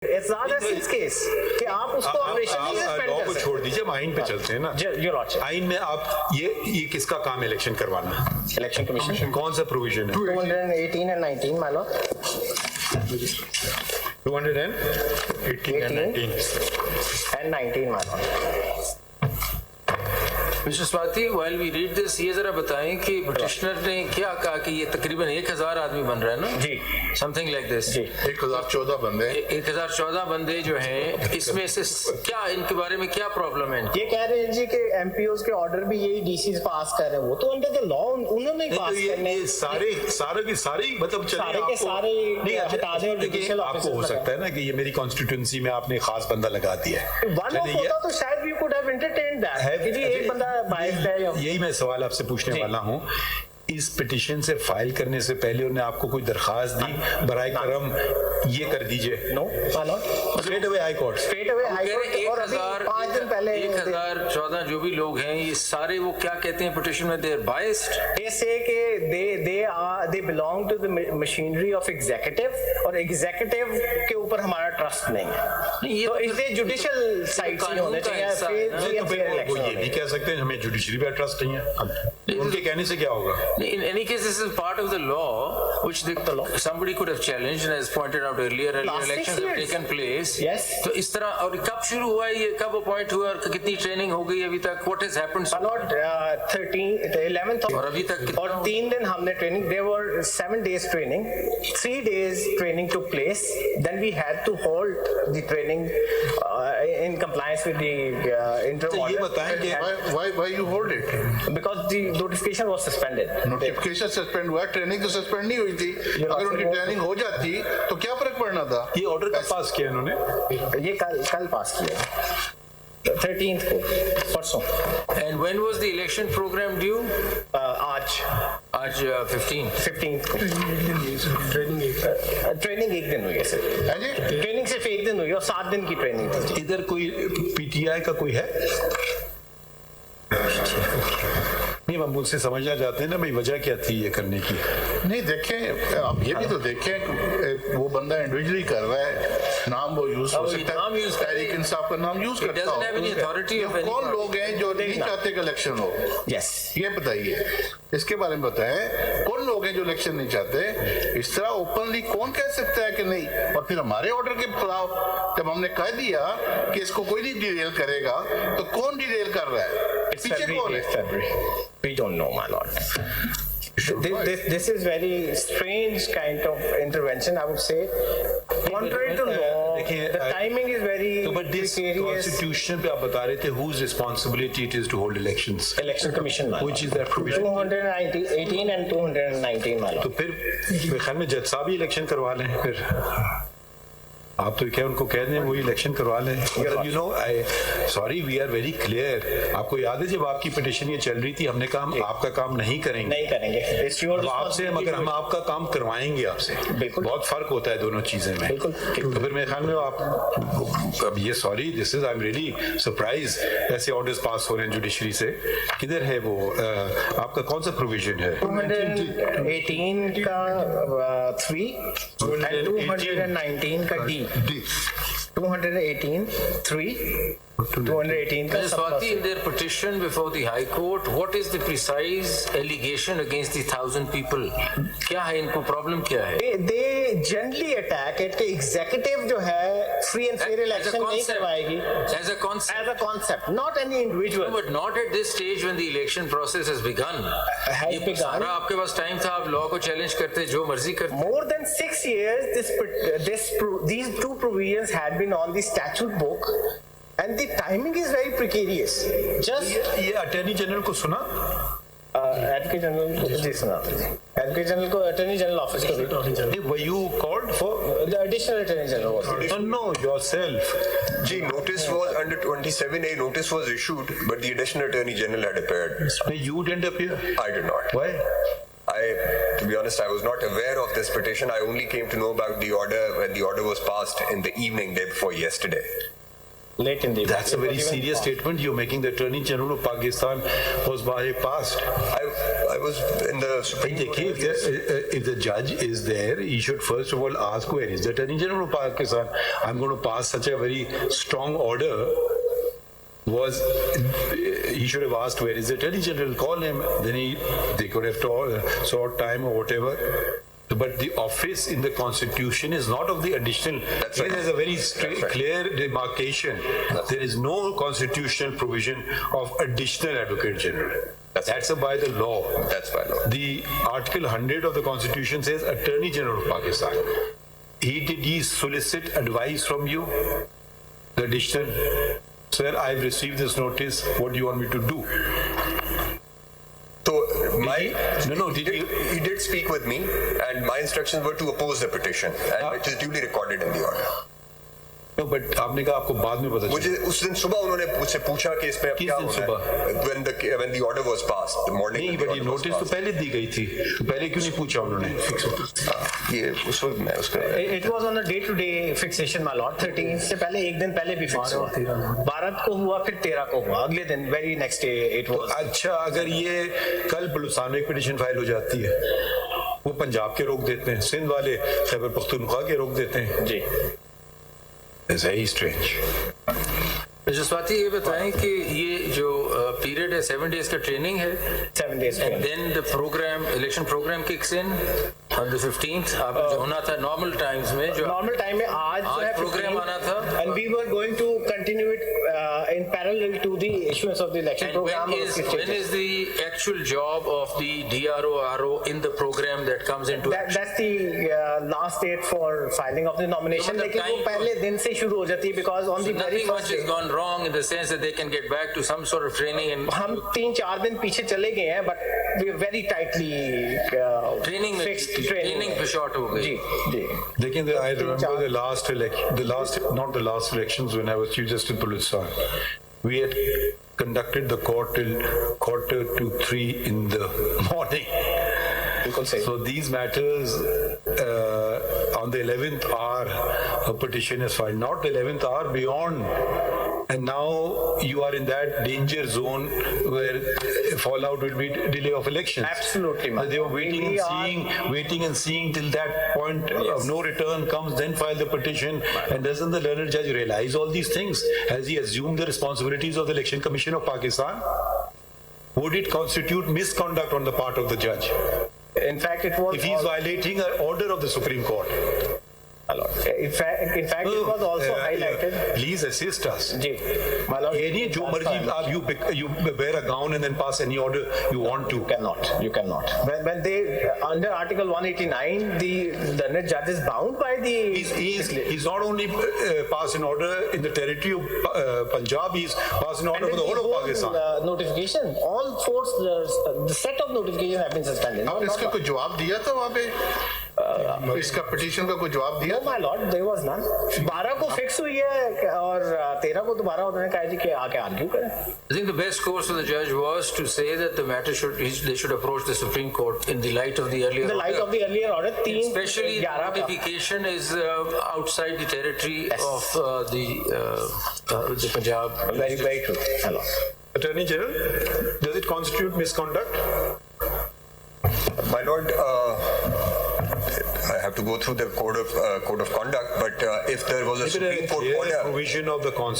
Case कि आप उसको लॉ को छोड़ दीजिए, हम आइन पे चलते हैं ना। आइन में आप ये किसका काम है इलेक्शन करवाना? Election commission. कौन सा प्रोविजन है? 218 and 19 मान लो। 218 and 19 मान लो। Mister Swati, while we read this, ये जरा बताएं कि पिटिशनर ने क्या कहा कि ये तकरीबन 1000 आदमी बन रहा है ना जी, समथिंग लाइक दिस जी, 1014 बंदे 1014 बंदे जो हैं, इसमें से क्या इनके बारे में क्या प्रॉब्लम है? ये कह रहे हैं जी कि एमपीओज के ऑर्डर भी यही डीसी पास कर रहे हैं, वो तो अंडर द लॉ उन्होंने पास करने। ये सारे की सारी मतलब सारे के सारे हटा दें। और जुडिशियल आपको हो सकता है ना कि ये मेरी कॉन्स्टिट्यूएंसी में आपने खास बंदा लगा दिया है, वन ऑफ होता तो शायद we could have entertained that कि जी एक बंदा बाइस्ड है। यही मैं सवाल आपसे पूछने वाला हूँ, इस पिटीशन से फाइल करने से पहले उन्हें आपको कोई दरखास्त दी बराए करम ये कर दीजिए? No, straight away high court, straight away high court. और अभी 5 दिन पहले 1014 जो भी लोग हैं ये सारे वो क्या कहते हैं पिटीशन में? They are biased. They say कि they belong to the machinery of executive और एग्जीक्यूटिव के ऊपर हमारा ट्रस्ट नहीं है। ये तो इसलिए जुडिशियल साइड से होने चाहिए। ये भी कह सकते हैं हमें जुडिशरी पे ट्रस्ट नहीं है, उनके कहने से क्या होगा? In any case, this is part of the law, which somebody could have challenged, and as pointed out earlier, elections have taken place. Yes. तो इस तरह और कब शुरू हुआ ये, कब अपॉइंट हुआ और कितनी ट्रेनिंग हो गई अभी तक? What has happened? 11th और अभी तक और 3 दिन हमने training. There were 7 days training. 3 days training took place. Then we had to hold the training in compliance with the interim order. ये बताएं कि why you hold it? Because the notification was suspended. Notification suspend हुआ, training तो suspend नहीं हुई थी। अगर उनकी ट्रेनिंग हो जाती तो क्या फर्क पड़ना था? ये ऑर्डर कब पास किया इन्होंने? ये कल पास किया 13th को, परसों। And when was the election program due? आज 15th को। ट्रेनिंग एक दिन हुई है सिर्फ। ट्रेनिंग सिर्फ एक दिन हुई और 7 दिन की ट्रेनिंग थी। इधर कोई पीटीआई का कोई है? नहीं, हम मुझसे समझना चाहते हैं ना भाई वजह क्या थी ये करने की। नहीं देखें, आप ये भी तो देखें वो बंदा इंडिविजुअली कर रहा है, नाम वो यूज हो सकता है, तारिक इंसाफ का नाम यूज करता हो। कौन लोग हैं जो नहीं चाहते कि इलेक्शन हो? यस, ये बताइए, इसके बारे में बताएं। कौन लोग हैं जो इलेक्शन नहीं चाहते? इस तरह ओपनली कौन कह सकता है कि नहीं? और फिर हमारे ऑर्डर के खिलाफ जब हमने कह दिया कि इसको कोई नहीं डिटेल करेगा, तो कौन डिटेल कर रहा है? पीछे कौन है? We don't know, my lord. This is very strange kind of intervention, I would say. Contrary to law, the timing is very precarious. Constitution पे आप बता रहे थे whose responsibility it is to hold elections? Election Commission, which is that provision? 218 and 219, my lord. तो फिर मेरे ख्याल में जज साहब ही इलेक्शन करवा लें फिर। आप तो क्या उनको कह दें वो इलेक्शन करवा लें? मतलब you know sorry we are very clear. आपको याद है जब आपकी पिटीशन ये चल रही थी हमने कहा हम आपका काम नहीं करेंगे। अब आपसे मगर हम आपका काम करवाएंगे आपसे। बहुत फर्क होता है दोनों चीजें में। तो फिर मेरे ख्याल में आप अब ये sorry this is I am really surprise ऐसे ऑर्डर्स पास हो रहे हैं जुडिशरी से। किधर है वो आपका कौन सा प्रोविजन है? 218 का 3 and 219 का D। 218 3 218 का Swati, in their petition before the High Court, what is the precise allegation against the 1000 people? क्या है इनको प्रॉब्लम क्या है? They generally attack it कि executive जो है free and fair election नहीं करवाएगी। As a concept, not any individual. No, but not at this stage when the election process has begun. ये सारा आपके पास टाइम था, आप लॉ को चैलेंज करते जो मर्जी करते। More than 6 years, these two provisions had been on the statute book. And the timing is very precarious. Just ये अटॉर्नी जनरल को सुना? एडवोकेट जनरल को जी सुना। एडवोकेट जनरल को अटॉर्नी जनरल ऑफिस को भी। Were you called for? The additional attorney general was. No, yourself. Gee, notice was under 27A. Notice was issued, but the additional attorney general had appeared. You didn't appear. I did not. Why? To be honest, I was not aware of this petition. I only came to know about the order when the order was passed in the evening day before yesterday. late in the evening. That's a very serious statement you're making. The Attorney General of Pakistan was bypassed. I was in the Supreme Court. If the judge is there, he should first of all ask, where is the Attorney General of Pakistan? I'm going to pass such a very strong order. He should have asked, where is the Attorney General? Call him. Then they could have sought time or whatever. But the office in the Constitution is not of the additional. That's right. There's a very clear demarcation. There is no constitutional provision of additional Advocate General. That's by the law. That's by law. The Article 100 of the Constitution says Attorney General of Pakistan. Did he solicit advice from you? The additional, sir, I've received this notice. What do you want me to do? So he did speak with me, and my instructions were to oppose the petition, and it is duly recorded in the order. No, but आपने कहा आपको बाद में पता चला. मुझे उस दिन सुबह उन्होंने मुझसे पूछा कि इसमें अब क्या होना है. When the order was passed, the morning. नहीं, but ये notice तो पहले दी गई थी. तो पहले क्यों नहीं पूछा उन्होंने? ये उस वक्त मैं उसका. It was on a day-to-day fixation, my lord. 13 से पहले एक दिन पहले भी fix हुआ. 12 को हुआ, फिर 13 को हुआ. अगले दिन, very next day it was. अच्छा, अगर ये कल बलूचिस्तान में एक पिटीशन फाइल हो जाती है, वो पंजाब के रोक देते हैं, सिंध वाले खैबर पख्तूनख्वा के रोक देते हैं. जी. It's very strange. जसवाती ये बताएं कि ये जो पीरियड है 7 days का ट्रेनिंग है. 7 days. And then the program, election program kicks in on the 15th. आप जो होना था normal times में जो normal time में आज जो है program आना था. And we were going to continue it in parallel to the issuance of the election And program. when is the actual job of the DRO RO in the program that comes into action? That's the last date for filing of the nomination. लेकिन वो पहले दिन से शुरू हो जाती है because on the very nothing first much day. has gone wrong in the sense that they can get back to some sort of training and हम 3-4 दिन पीछे चले गए हैं, but we are very tightly fixed training पे short हो गई. जी. लेकिन I remember not the last elections when I was Chief Justice of Balochistan. We had conducted the court till 2:45 in the morning. So these matters on the 11th hour, a petition is filed. Not the 11th hour, beyond. And now you are in that danger zone where fallout will be delay of elections. Absolutely, They were waiting and seeing till that point of no return comes, then file the petition. And doesn't the learned judge realize all these things? Has he assumed the responsibilities of the Election Commission of Pakistan? Would it constitute misconduct on the part of the judge? In fact, it was. If he is violating an order of the Supreme Court. In fact, it was also highlighted. Please assist us. Ji, my lord. ये नहीं जो मर्जी you wear a gown and then pass any order you want to. You cannot. When they under Article 189, the learned judge is bound by the. He's not only passed an order in the territory of Punjab. He's passed an order for the whole of Pakistan. Notification. All four the set of notifications have been suspended. आपने इसका कोई जवाब दिया था वहाँ पे? इसका petition का कोई जवाब दिया? No, my lord, there was none. 12 को फिक्स हुई है और 13 को दोबारा उन्होंने कहा जी कि आके आर्ग्यू करें. I think the best course for the judge was to say that the matter they should approach the Supreme Court in the light of the earlier In the light of the earlier order, especially the notification is outside the territory of the Punjab. Very, very true. Hello. Attorney General, does it constitute misconduct? My lord, I have to go through the code of conduct, but if there was a Supreme Court order, provision of the Constitution.